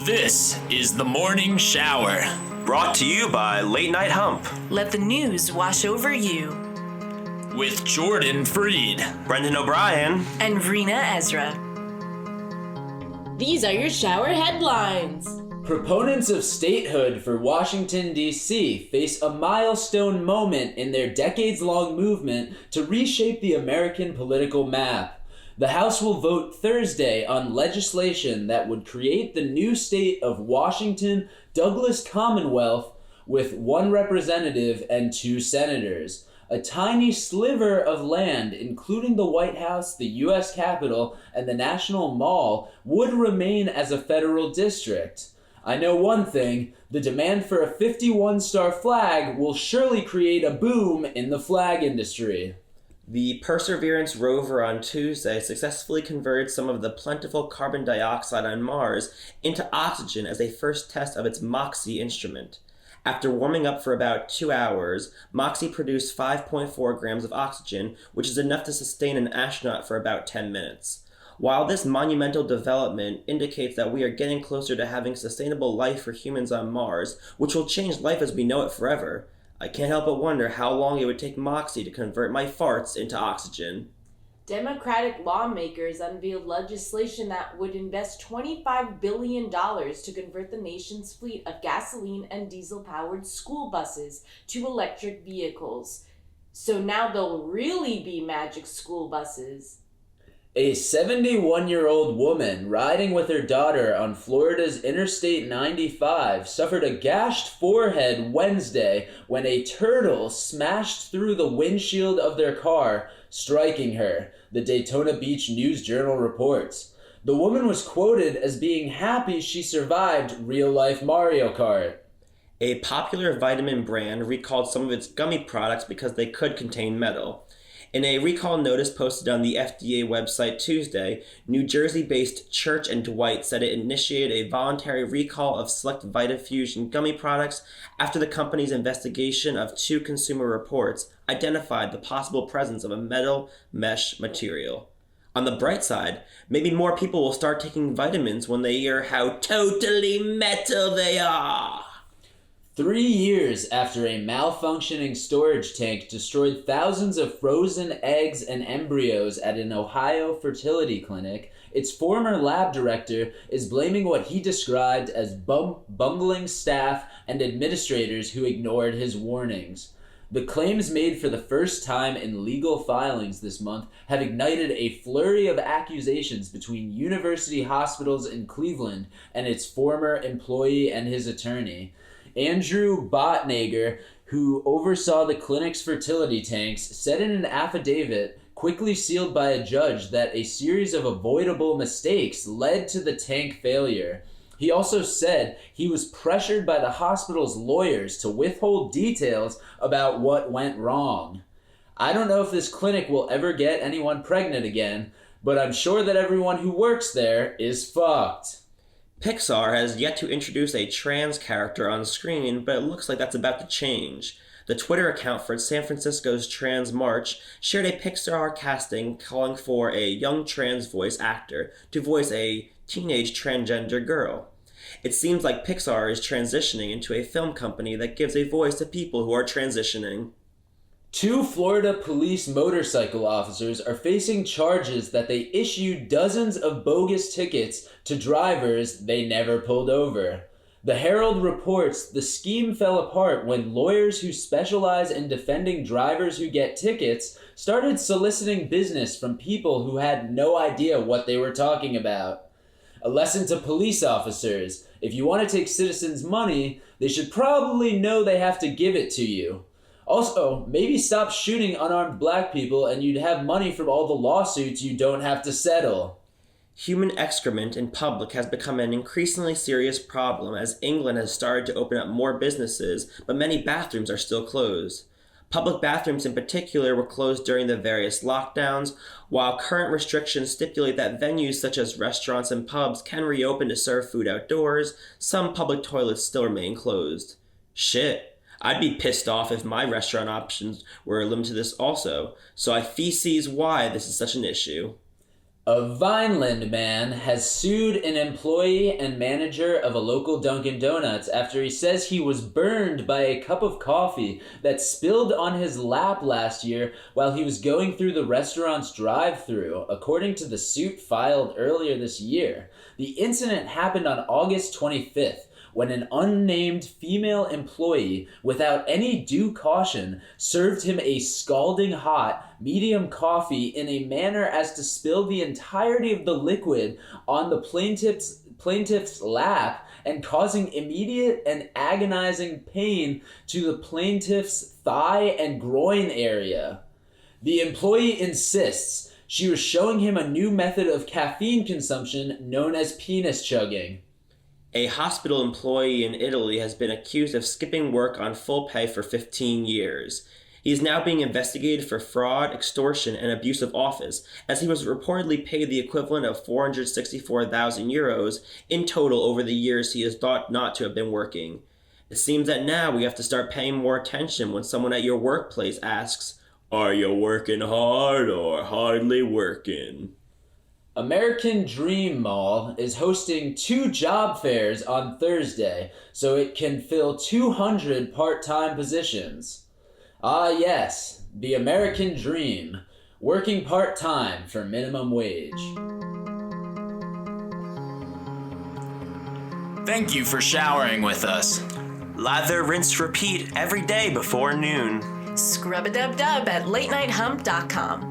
This is the Morning Shower. Brought to you by Late Night Hump. Let the news wash over you. With Jordan Freed, Brendan O'Brien, and Reena Ezra. These are your ShowerHead Lines. Proponents of statehood for Washington, D.C. face a milestone moment in their decades-long movement to reshape the American political map. The House will vote Thursday on legislation that would create the new state of Washington Douglas Commonwealth with one representative and 2 senators. A tiny sliver of land, including the White House, the U.S. Capitol, and the National Mall, would remain as a federal district. I know one thing, the demand for a 51-star flag will surely create a boom in the flag industry. The Perseverance rover on Tuesday successfully converted some of the plentiful carbon dioxide on Mars into oxygen as a first test of its MOXIE instrument. After warming up for about 2 hours, MOXIE produced 5.4 grams of oxygen, which is enough to sustain an astronaut for about 10 minutes. While this monumental development indicates that we are getting closer to having sustainable life for humans on Mars, which will change life as we know it forever, I can't help but wonder how long it would take MOXIE to convert my farts into oxygen. Democratic lawmakers unveiled legislation that would invest $25 billion to convert the nation's fleet of gasoline and diesel-powered school buses to electric vehicles. So now they'll really be magic school buses. A 71-year-old woman riding with her daughter on Florida's Interstate 95 suffered a gashed forehead Wednesday when a turtle smashed through the windshield of their car, striking her, the Daytona Beach News-Journal reports. The woman was quoted as being happy she survived real-life Mario Kart. A popular vitamin brand recalled some of its gummy products because they could contain metal. In a recall notice posted on the FDA website Tuesday, New Jersey-based Church & Dwight said it initiated a voluntary recall of select VitaFusion gummy products after the company's investigation of 2 consumer reports identified the possible presence of a metal mesh material. On the bright side, maybe more people will start taking vitamins when they hear how totally metal they are. 3 years after a malfunctioning storage tank destroyed thousands of frozen eggs and embryos at an Ohio fertility clinic, its former lab director is blaming what he described as bungling staff and administrators who ignored his warnings. The claims made for the first time in legal filings this month have ignited a flurry of accusations between university hospitals in Cleveland and its former employee and his attorney. Andrew Botnager, who oversaw the clinic's fertility tanks, said in an affidavit, quickly sealed by a judge, that a series of avoidable mistakes led to the tank failure. He also said he was pressured by the hospital's lawyers to withhold details about what went wrong. I don't know if this clinic will ever get anyone pregnant again, but I'm sure that everyone who works there is fucked. Pixar has yet to introduce a trans character on screen, but it looks like that's about to change. The Twitter account for San Francisco's Trans March shared a Pixar casting calling for a young trans voice actor to voice a teenage transgender girl. It seems like Pixar is transitioning into a film company that gives a voice to people who are transitioning. 2 Florida police motorcycle officers are facing charges that they issued dozens of bogus tickets to drivers they never pulled over. The Herald reports the scheme fell apart when lawyers who specialize in defending drivers who get tickets started soliciting business from people who had no idea what they were talking about. A lesson to police officers: if you want to take citizens' money, they should probably know they have to give it to you. Also, maybe stop shooting unarmed black people and you'd have money from all the lawsuits you don't have to settle. Human excrement in public has become an increasingly serious problem as England has started to open up more businesses, but many bathrooms are still closed. Public bathrooms in particular were closed during the various lockdowns, while current restrictions stipulate that venues such as restaurants and pubs can reopen to serve food outdoors. Some public toilets still remain closed. Shit. I'd be pissed off if my restaurant options were limited to this also, so I feces why this is such an issue. A Vineland man has sued an employee and manager of a local Dunkin' Donuts after he says he was burned by a cup of coffee that spilled on his lap last year while he was going through the restaurant's drive-thru, according to the suit filed earlier this year. The incident happened on August 25th. When an unnamed female employee, without any due caution, served him a scalding hot, medium coffee in a manner as to spill the entirety of the liquid on the plaintiff's lap and causing immediate and agonizing pain to the plaintiff's thigh and groin area. The employee insists she was showing him a new method of caffeine consumption known as penis chugging. A hospital employee in Italy has been accused of skipping work on full pay for 15 years. He is now being investigated for fraud, extortion, and abuse of office, as he was reportedly paid the equivalent of 464,000 euros in total over the years he is thought not to have been working. It seems that now we have to start paying more attention when someone at your workplace asks, "Are you working hard or hardly working?" American Dream Mall is hosting 2 job fairs on Thursday so it can fill 200 part-time positions. Ah yes, the American Dream, working part-time for minimum wage. Thank you for showering with us. Lather, rinse, repeat every day before noon. Scrub-a-dub-dub at latenighthump.com.